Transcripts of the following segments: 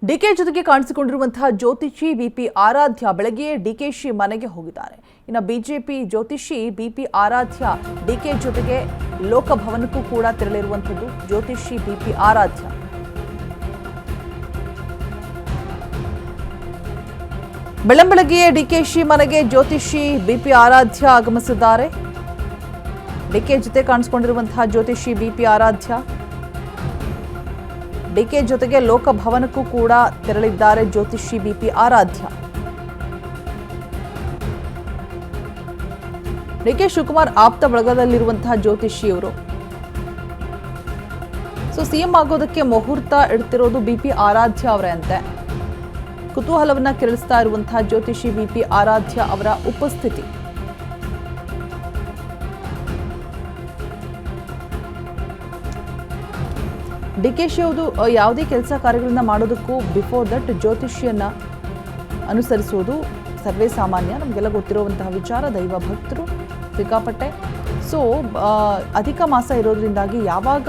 DK ಜೊತೆಗೆ ಕಾಣಿಸಿಕೊಂಡಿರುವಂತಹ ಜ್ಯೋತಿಷಿ BP ಆರಾಧ್ಯ ಬೆಳಗ್ಗೆ ಡಿಕೆಶಿ ಮನೆಗೆ ಹೋಗಿದ್ದಾರೆ. ಇನ್ನು ಬಿಜೆಪಿ ಜ್ಯೋತಿಷಿ ಬಿಪಿ ಆರಾಧ್ಯ ಡಿಕೆ ಜೊತೆಗೆ ಲೋಕಭವನಕ್ಕೂ ಕೂಡ ತೆರಳಿರುವಂತದ್ದು ಜ್ಯೋತಿಷಿ ಬಿಪಿ ಆರಾಧ್ಯ. ಬೆಳಂಬೆಳಗ್ಗೆಯೇ ಡಿಕೆಶಿ ಮನೆಗೆ ಜ್ಯೋತಿಷಿ ಬಿಪಿ ಆರಾಧ್ಯ ಆಗಮಿಸಿದ್ದಾರೆ. ಡಿಕೆ ಜೊತೆ ಕಾಣಿಸಿಕೊಂಡಿರುವಂತಹ ಜ್ಯೋತಿಷಿ ಬಿಪಿ ಆರಾಧ್ಯ ಡಿಕೆ ಜೊತೆಗೆ ಲೋಕಭವನಕ್ಕೂ ಕೂಡ ತೆರಳಿದ್ದಾರೆ ಜ್ಯೋತಿಷಿ ಬಿಪಿ ಆರಾಧ್ಯ. ಡಿಕೆ ಶಿವಕುಮಾರ್ ಆಪ್ತ ಬಳಗದಲ್ಲಿರುವಂತಹ ಜ್ಯೋತಿಷಿಯವರು. ಸಿಎಂ ಆಗೋದಕ್ಕೆ ಮುಹೂರ್ತ ಇಡ್ತಿರೋದು ಬಿಪಿ ಆರಾಧ್ಯ ಅವರೇ ಅಂತೆ. ಕುತೂಹಲವನ್ನ ಕೆರಳಿಸ್ತಾ ಇರುವಂತಹ ಜ್ಯೋತಿಷಿ ಬಿಪಿ ಆರಾಧ್ಯ ಅವರ ಉಪಸ್ಥಿತಿ. ಡಿಕೆಶಿ ಅವರು ಯಾವುದೇ ಕೆಲಸ ಕಾರ್ಯಗಳನ್ನ ಮಾಡೋದಕ್ಕೂ ಬಿಫೋರ್ ದಟ್ ಜ್ಯೋತಿಷಿಯನ್ನ ಅನುಸರಿಸುವುದು ಸರ್ವೇ ಸಾಮಾನ್ಯ, ನಮಗೆಲ್ಲ ಗೊತ್ತಿರುವಂತಹ ವಿಚಾರ. ದೈವ ಭಕ್ತರು ಸಿಕ್ಕಾಪಟ್ಟೆ. ಅಧಿಕ ಮಾಸ ಇರೋದ್ರಿಂದಾಗಿ ಯಾವಾಗ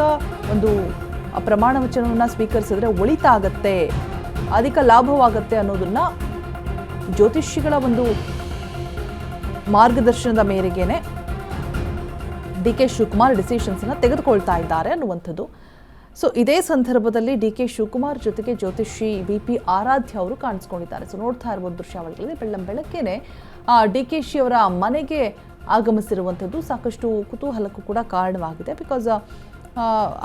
ಒಂದು ಪ್ರಮಾಣ ವಚನವನ್ನು ಸ್ವೀಕರಿಸಿದ್ರೆ ಒಳಿತಾಗತ್ತೆ, ಅಧಿಕ ಲಾಭವಾಗತ್ತೆ ಅನ್ನೋದನ್ನ ಜ್ಯೋತಿಷಿಗಳ ಒಂದು ಮಾರ್ಗದರ್ಶನದ ಮೇರೆಗೇನೆ ಡಿಕೆ ಶಿವಕುಮಾರ್ ಡಿಸಿಷನ್ಸ್ ಅನ್ನು ತೆಗೆದುಕೊಳ್ತಾ ಇದ್ದಾರೆ ಅನ್ನುವಂಥದ್ದು. ಇದೇ ಸಂದರ್ಭದಲ್ಲಿ ಡಿಕೆ ಶಿವಕುಮಾರ್ ಜೊತೆಗೆ ಜ್ಯೋತಿಷಿ ಬಿಪಿ ಆರಾಧ್ಯ ಅವರು ಕಾಣಿಸ್ಕೊಂಡಿದ್ದಾರೆ. ನೋಡ್ತಾ ಇರುವ ದೃಶ್ಯಾವಳಿಗಳಲ್ಲಿ ಬೆಳಗ್ಗೆನೆ ಡಿಕೆಶಿ ಅವರ ಮನೆಗೆ ಆಗಮಿಸಿರುವಂಥದ್ದು ಸಾಕಷ್ಟು ಕುತೂಹಲಕ್ಕೂ ಕೂಡ ಕಾರಣವಾಗಿದೆ. ಬಿಕಾಸ್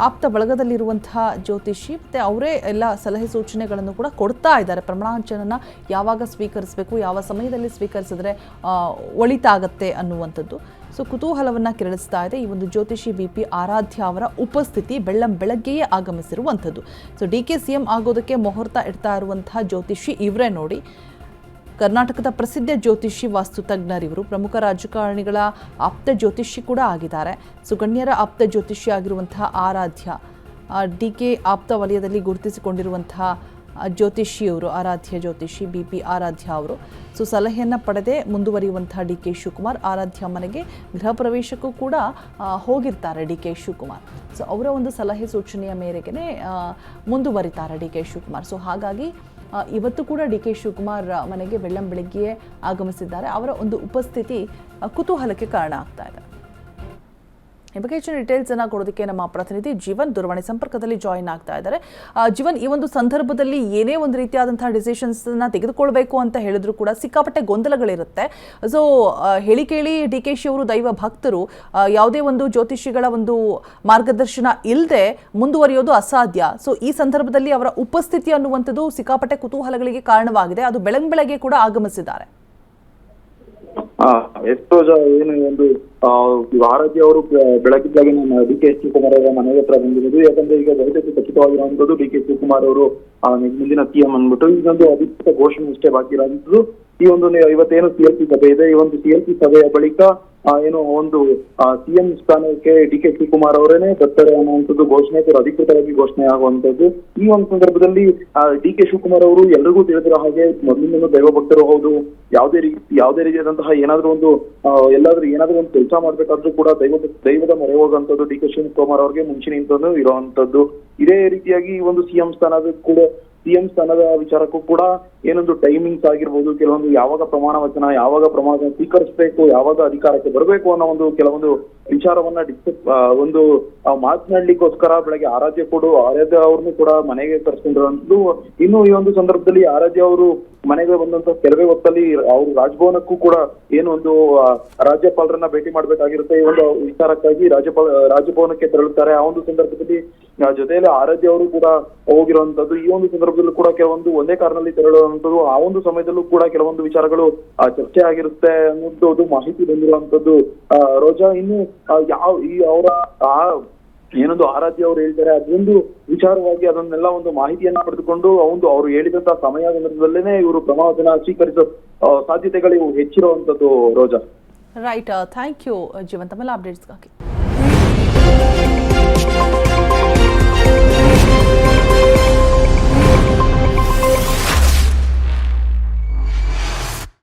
ಆಪ್ತ ಬಳಗದಲ್ಲಿರುವಂತಹ ಜ್ಯೋತಿಷಿ ಮತ್ತು ಅವರೇ ಎಲ್ಲ ಸಲಹೆ ಸೂಚನೆಗಳನ್ನು ಕೂಡ ಕೊಡ್ತಾ ಇದ್ದಾರೆ. ಪ್ರಮಾಣವಚನನ ಯಾವಾಗ ಸ್ವೀಕರಿಸಬೇಕು, ಯಾವ ಸಮಯದಲ್ಲಿ ಸ್ವೀಕರಿಸಿದ್ರೆ ಒಳಿತಾಗತ್ತೆ ಅನ್ನುವಂಥದ್ದು. ಕುತೂಹಲವನ್ನು ಕೆರಳಿಸ್ತಾ ಇದೆ ಈ ಒಂದು ಜ್ಯೋತಿಷಿ ಬಿಪಿ ಆರಾಧ್ಯ ಅವರ ಉಪಸ್ಥಿತಿ ಬೆಳಗ್ಗೆಯೇ ಆಗಮಿಸಿರುವಂಥದ್ದು. ಡಿಕೆ ಸಿಎಂ ಆಗೋದಕ್ಕೆ ಮುಹೂರ್ತ ಇಡ್ತಾ ಇರುವಂತಹ ಜ್ಯೋತಿಷಿ ಇವರೇ ನೋಡಿ. ಕರ್ನಾಟಕದ ಪ್ರಸಿದ್ಧ ಜ್ಯೋತಿಷಿ ವಾಸ್ತು ತಜ್ಞರಿವರು, ಪ್ರಮುಖ ರಾಜಕಾರಣಿಗಳ ಆಪ್ತ ಜ್ಯೋತಿಷಿ ಕೂಡ ಆಗಿದ್ದಾರೆ. ಗಣ್ಯರ ಆಪ್ತ ಜ್ಯೋತಿಷಿ ಆಗಿರುವಂತಹ ಆರಾಧ್ಯ, ಡಿಕೆ ಆಪ್ತ ವಲಯದಲ್ಲಿ ಗುರುತಿಸಿಕೊಂಡಿರುವಂತಹ ಜ್ಯೋತಿಷಿಯವರು, ಆರಾಧ್ಯ ಜ್ಯೋತಿಷಿ ಬಿಪಿ ಆರಾಧ್ಯ ಅವರು. ಸಲಹೆಯನ್ನು ಪಡೆದೇ ಮುಂದುವರಿಯುವಂತಹ ಡಿಕೆ ಶಿವಕುಮಾರ್ ಆರಾಧ್ಯ ಮನೆಗೆ ಗೃಹ ಪ್ರವೇಶಕ್ಕೂ ಕೂಡ ಹೋಗಿರ್ತಾರೆ ಡಿಕೆ ಶಿವಕುಮಾರ್. ಅವರ ಒಂದು ಸಲಹೆ ಸೂಚನೆಯ ಮೇರೆಗೆ ಮುಂದುವರಿತಾರೆ ಡಿಕೆ ಶಿವಕುಮಾರ್. ಹಾಗಾಗಿ ಇವತ್ತು ಕೂಡ ಡಿಕೆ ಶಿವಕುಮಾರ್ ಮನೆಗೆ ಬೆಳಗ್ಗೆಯೇ ಆಗಮಿಸಿದ್ದಾರೆ. ಅವರ ಒಂದು ಉಪಸ್ಥಿತಿ ಕುತೂಹಲಕ್ಕೆ ಕಾರಣ ಆಗ್ತಾ ಇದೆ. ಈ ಬಗ್ಗೆ ಹೆಚ್ಚಿನ ಡೀಟೇಲ್ಸ್ ಅನ್ನ ಕೊಡೋದಕ್ಕೆ ನಮ್ಮ ಪ್ರತಿನಿಧಿ ಜೀವನ್ ದೂರವಾಣಿ ಸಂಪರ್ಕದಲ್ಲಿ ಜಾಯಿನ್ ಆಗ್ತಾ ಇದ್ದಾರೆ. ಜೀವನ್, ಈ ಒಂದು ಸಂದರ್ಭದಲ್ಲಿ ಏನೇ ಒಂದು ರೀತಿಯಾದಂತಹ ಡಿಸಿಷನ್ಸ್ ತೆಗೆದುಕೊಳ್ಬೇಕು ಅಂತ ಹೇಳಿದ್ರು ಕೂಡ ಸಿಕ್ಕಾಪಟ್ಟೆ ಗೊಂದಲಗಳಿರುತ್ತೆ. ಹೇಳಿ ಕೇಳಿ ಡಿಕೆಶಿ ಅವರು ದೈವ ಭಕ್ತರು, ಯಾವುದೇ ಒಂದು ಜ್ಯೋತಿಷಿಗಳ ಒಂದು ಮಾರ್ಗದರ್ಶನ ಇಲ್ಲದೆ ಮುಂದುವರಿಯೋದು ಅಸಾಧ್ಯ. ಈ ಸಂದರ್ಭದಲ್ಲಿ ಅವರ ಉಪಸ್ಥಿತಿ ಅನ್ನುವಂಥದ್ದು ಸಿಕ್ಕಾಪಟ್ಟೆ ಕುತೂಹಲಗಳಿಗೆ ಕಾರಣವಾಗಿದೆ. ಅದು ಬೆಳಗ್ಗೆ ಕೂಡ ಆಗಮಿಸಿದ್ದಾರೆ. ಎಷ್ಟೋ ಏನು ಒಂದು ಆರಾಧ್ಯ ಅವರು ಬೆಳಗಿದ್ದಾಗೆ ಡಿಕೆ ಶಿವಕುಮಾರ್ ಅವರ ಮನೆಗೆ ಹತ್ರ ಬಂದಿರೋದು. ಯಾಕಂದ್ರೆ ಈಗ ಬಹುತೇಕ ಖಚಿತವಾಗಿರುವಂತದ್ದು ಡಿಕೆ ಶಿವಕುಮಾರ್ ಅವರು ಮುಂದಿನ ಸಿಎಂ ಅಂದ್ಬಿಟ್ಟು ಇದೊಂದು ಅಧಿಕೃತ ಘೋಷಣೆ ಅಷ್ಟೇ ಬಾಕಿ ಇರುವಂತದ್ದು. ಈ ಒಂದು ಇವತ್ತೇನು ಸಿಎಲ್ಪಿ ಸಭೆ ಇದೆ, ಈ ಒಂದು ಸಿಎಲ್ಪಿ ಸಭೆಯ ಬಳಿಕ ಏನು ಒಂದು ಸಿಎಂ ಸ್ಥಾನಕ್ಕೆ ಡಿಕೆ ಶಿವಕುಮಾರ್ ಅವರೇನೆ ಬರ್ತಾರೆ ಅನ್ನುವಂಥದ್ದು ಘೋಷಣೆ, ಅಧಿಕೃತವಾಗಿ ಘೋಷಣೆ ಆಗುವಂತದ್ದು. ಈ ಒಂದು ಸಂದರ್ಭದಲ್ಲಿ ಡಿಕೆ ಶಿವಕುಮಾರ್ ಅವರು ಎಲ್ರಿಗೂ ತಿಳಿದಿರೋ ಹಾಗೆ ಮೊದಲಿಂದಲೂ ದೈವ ಭಕ್ತರು ಹೌದು. ಯಾವುದೇ ರೀತಿಯಾದಂತಹ ಏನಾದ್ರೂ ಒಂದು ಕೆಲಸ ಮಾಡ್ಬೇಕಾದ್ರೂ ಕೂಡ ದೈವದ ಮೊರೆ ಹೋಗುವಂತದ್ದು ಡಿಕೆ ಶಿವಕುಮಾರ್ ಅವ್ರಿಗೆ ಮುಂಚಿನಿಂದಲೂ ಇರುವಂತದ್ದು. ಇದೇ ರೀತಿಯಾಗಿ ಈ ಒಂದು ಸಿಎಂ ಸ್ಥಾನದ ವಿಚಾರಕ್ಕೂ ಕೂಡ ಏನೊಂದು ಟೈಮಿಂಗ್ಸ್ ಆಗಿರ್ಬೋದು, ಕೆಲವೊಂದು ಯಾವಾಗ ಪ್ರಮಾಣ ವಚನ, ಯಾವಾಗ ಪ್ರಮಾಣ ಸ್ವೀಕರಿಸಬೇಕು, ಯಾವಾಗ ಅಧಿಕಾರಕ್ಕೆ ಬರಬೇಕು ಅನ್ನೋ ಒಂದು ಕೆಲವೊಂದು ವಿಚಾರವನ್ನ ಒಂದು ಮಾತನಾಡ್ಲಿಕ್ಕೋಸ್ಕರ ಬೆಳಗ್ಗೆ ಆರಾಧ್ಯ ಅವ್ರನ್ನು ಕೂಡ ಮನೆಗೆ ಕರ್ಸ್ಕೊಂಡಿರುವಂತದ್ದು. ಇನ್ನು ಈ ಒಂದು ಸಂದರ್ಭದಲ್ಲಿ ಆರಾಧ್ಯ ಅವರು ಮನೆಗೆ ಬಂದಂತ ಕೆಲವೇ ಹೊತ್ತಲ್ಲಿ ಅವರು ರಾಜಭವನಕ್ಕೂ ಕೂಡ ಏನು ಒಂದು ರಾಜ್ಯಪಾಲರನ್ನ ಭೇಟಿ ಮಾಡ್ಬೇಕಾಗಿರುತ್ತೆ. ಈ ಒಂದು ವಿಚಾರಕ್ಕಾಗಿ ರಾಜಭವನಕ್ಕೆ ತೆರಳುತ್ತಾರೆ. ಆ ಒಂದು ಸಂದರ್ಭದಲ್ಲಿ ಜೊತೆಯಲ್ಲಿ ಆರಾಧ್ಯ ಅವರು ಕೂಡ ಹೋಗಿರುವಂತದ್ದು. ಈ ಒಂದು ಸಂದರ್ಭದಲ್ಲೂ ಕೂಡ ಕೆಲವೊಂದು ಒಂದೇ ಕಾರಿನಲ್ಲಿ ತೆರಳುವಂತದ್ದು. ಆ ಒಂದು ಸಮಯದಲ್ಲೂ ಕೂಡ ಕೆಲವೊಂದು ವಿಚಾರಗಳು ಚರ್ಚೆ ಆಗಿರುತ್ತೆ ಅನ್ನೋದು ಮಾಹಿತಿ ಬಂದಿರುವಂತದ್ದು. ರೋಜಾ, ಇನ್ನು ಅವರ ಏನೊಂದು ಆರಾಧ್ಯ ಅವರು ಹೇಳ್ತಾರೆ ಅದೊಂದು ವಿಚಾರವಾಗಿ ಅದನ್ನೆಲ್ಲ ಒಂದು ಮಾಹಿತಿಯನ್ನ ಪಡೆದುಕೊಂಡು ಅವರು ಹೇಳಿದಂತಹ ಸಮಯ ಸಂದರ್ಭದಲ್ಲೇನೆ ಇವರು ಪ್ರಮಾಣವಚನ ಸ್ವೀಕರಿಸೋ ಸಾಧ್ಯತೆಗಳು ಹೆಚ್ಚಿರುವಂತದ್ದು. ರೋಜಾ, ರೈಟ್. ಥ್ಯಾಂಕ್ ಯು ಜೀವನ್, ತಮ್ಮೆಲ್ಲ ಅಪ್ಡೇಟ್ಸ್ಗಾಗಿ.